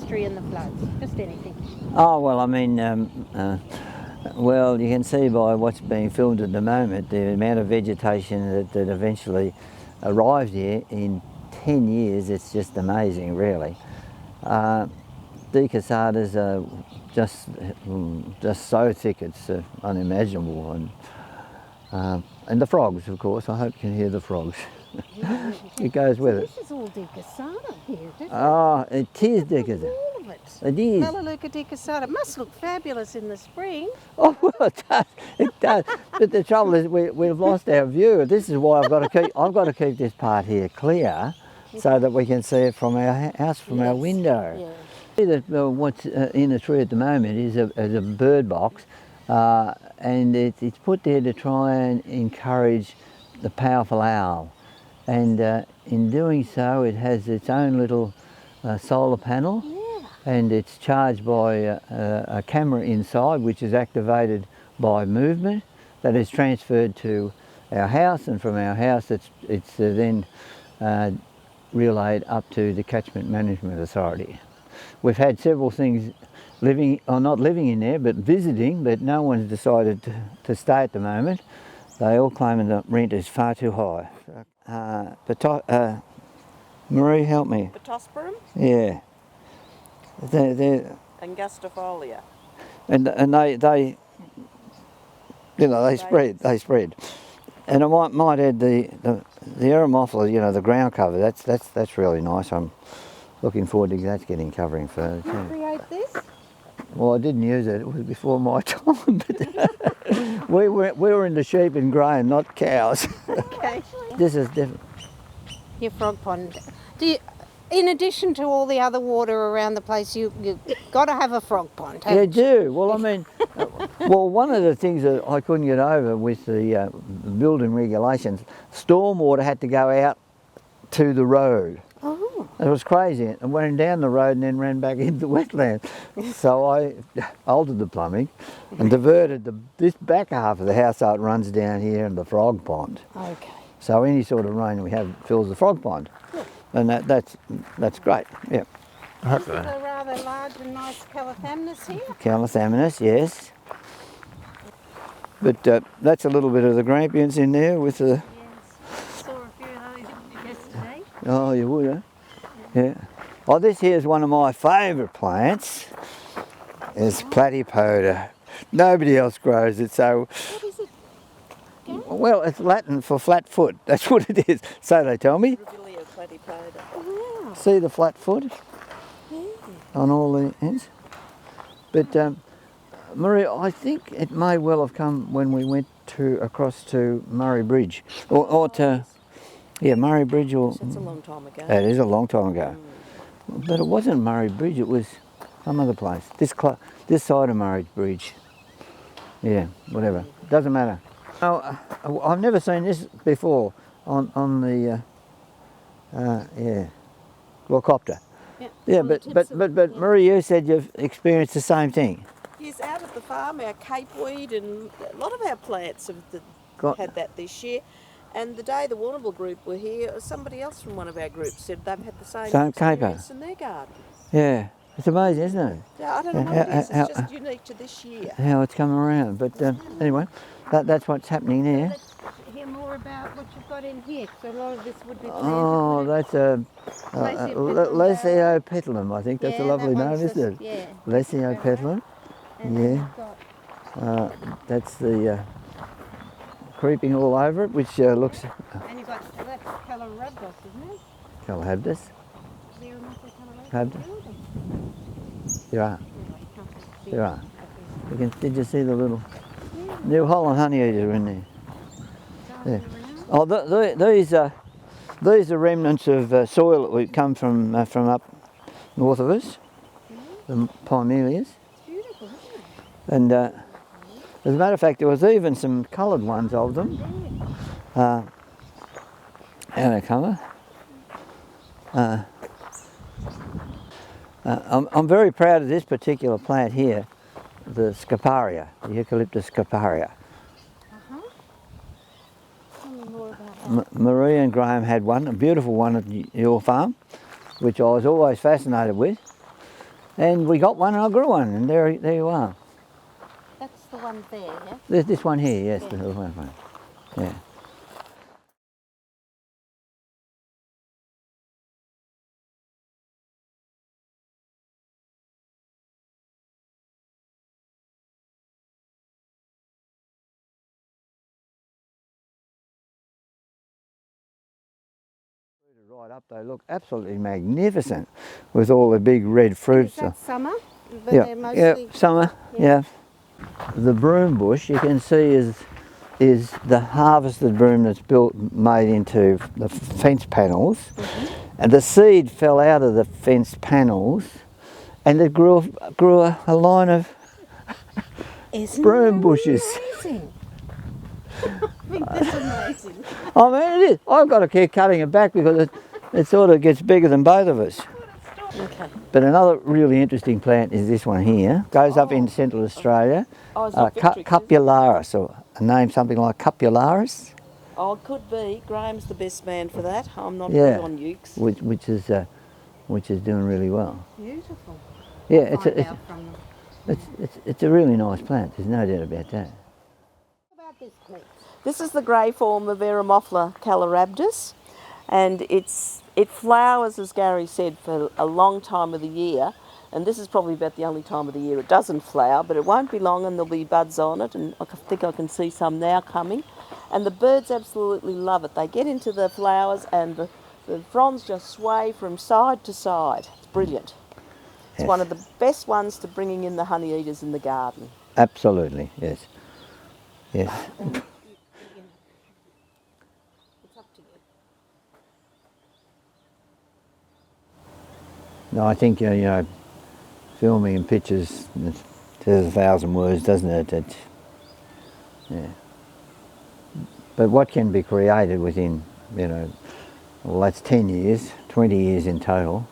history and the floods? Just anything. Oh, well, I mean, well, you can see by what's being filmed at the moment, the amount of vegetation that eventually arrived here in 10 years, it's just amazing, really. Decasadas are just so thick, it's unimaginable. And the frogs, of course, I hope you can hear the frogs. It goes with it. This is all decasada here, isn't it? Oh, it is decasada. All of it. It is. Melaleuca decasada. It must look fabulous in the spring. Oh, well, it does. It does. But the trouble is we've lost our view. This is why I've got to keep this part here clear so that we can see it from our house, from our window. Yeah. See that what's in the tree at the moment is a bird box, and it's put there to try and encourage the powerful owl. And in doing so, it has its own little solar panel, and it's charged by a camera inside, which is activated by movement that is transferred to our house, and from our house it's then relayed up to the Catchment Management Authority. We've had several things not living in there, but visiting, but no one's decided to stay at the moment. They all claim the rent is far too high. Marie, help me. Pittosporum? Yeah. They're Angustifolia. and they you know, they spread. And I might add the Eremophila, you know, the ground cover. That's really nice. I'm looking forward to that getting covering further You too. create this? Well, I didn't use it. It was before my time. But we were into sheep and grain, not cows. Okay. This is different. Your frog pond. In addition to all the other water around the place, you've got to have a frog pond, You haven't you? do. Well, I mean, well, one of the things that I couldn't get over with the building regulations, stormwater had to go out to the road. Oh. It was crazy. It went down the road and then ran back into the wetland. So I altered the plumbing and diverted this back half of the house so it runs down here in the frog pond. Okay. So any sort of rain we have fills the frog pond. And that's great, yeah. Is it a rather large and nice Calathemnus here? Calathemnus, yes. But that's a little bit of the grampians in there with the... Yes. Saw a few of those yesterday. Oh, you would, huh? Yeah. Oh, this here is one of my favourite plants. It's Platypoda. Nobody else grows it, so... What is it? Well, it's Latin for flat foot. That's what it is. So they tell me. Wow. See the flat foot on all the ends? But Maria, I think it may well have come when we went across to Murray Bridge, or to Murray Bridge, or That's a long time ago. it is a long time ago. But it wasn't Murray Bridge; it was some other place. This side of Murray Bridge. Yeah, whatever. Doesn't matter. Oh, I've never seen this before on the quadcopter. Yeah, but Marie, you said you've experienced the same thing. Yes, out at the farm, our capeweed and a lot of our plants have had that this year. And the day the Warrnambool group were here, somebody else from one of our groups said they've had the same caper experience in their garden. Yeah, it's amazing, isn't it? Yeah, I don't know what it is. It's just unique to this year. How it's come around. But anyway, that's what's happening there. Let's hear more about what you've got in here, so a lot of this would be planted. Oh, that's a Lesiopetalum, I think. That's a lovely name, isn't it? Yeah. Lesiopetalum. And Yeah. That's the creeping all over it, which looks... And you've got, that's Calarabdos, isn't it? Calhabdus. Is there another Calarabdos? There are. There are. Did you see the little New Holland honeyeater in there? Yeah. Oh, these are remnants of soil that we come from up north of us, the Pymelias. It's beautiful, isn't it? And as a matter of fact, there was even some coloured ones of them. Out of colour. I'm very proud of this particular plant here, the Scaparia, the Eucalyptus Scaparia. Tell me more about that. Marie and Graham had one, a beautiful one at your farm, which I was always fascinated with. And we got one and I grew one, and there you are. That's the one there, yeah? There's this one here, yes, Yeah. the little one. Yeah. Right up, they look absolutely magnificent with all the big red fruits. Is that summer? But Yeah, they're mostly... summer, yeah. The broom bush you can see is the harvested broom that's made into the fence panels, and the seed fell out of the fence panels, and it grew a line of broom bushes. Amazing? I think that's amazing. I mean, it is. I've got to keep cutting it back because it sort of gets bigger than both of us. Okay. But another really interesting plant is this one here. Goes up in Central Australia. Oh, it's not Victrix, is it? Cupularis, or a name something like Cupularis. Oh, it could be. Graham's the best man for that. I'm not Yeah. good on ukes. Which is doing really well. Beautiful. Yeah, Find out from them. it's a really nice plant. There's no doubt about that. What about this, please? This is the grey form of Eremophila calorhabdus, and it flowers, as Gary said, for a long time of the year, and this is probably about the only time of the year it doesn't flower, but it won't be long and there'll be buds on it, and I think I can see some now coming, and the birds absolutely love it. They get into the flowers and the fronds just sway from side to side. It's brilliant. It's Yes. one of the best ones to bringing in the honey eaters in the garden. Absolutely, yes. Yes. It's up to you. No, I think, you know, filming and pictures, it says 1,000 words, doesn't it? Yeah. But what can be created within, you know, well, that's 10 years, 20 years in total.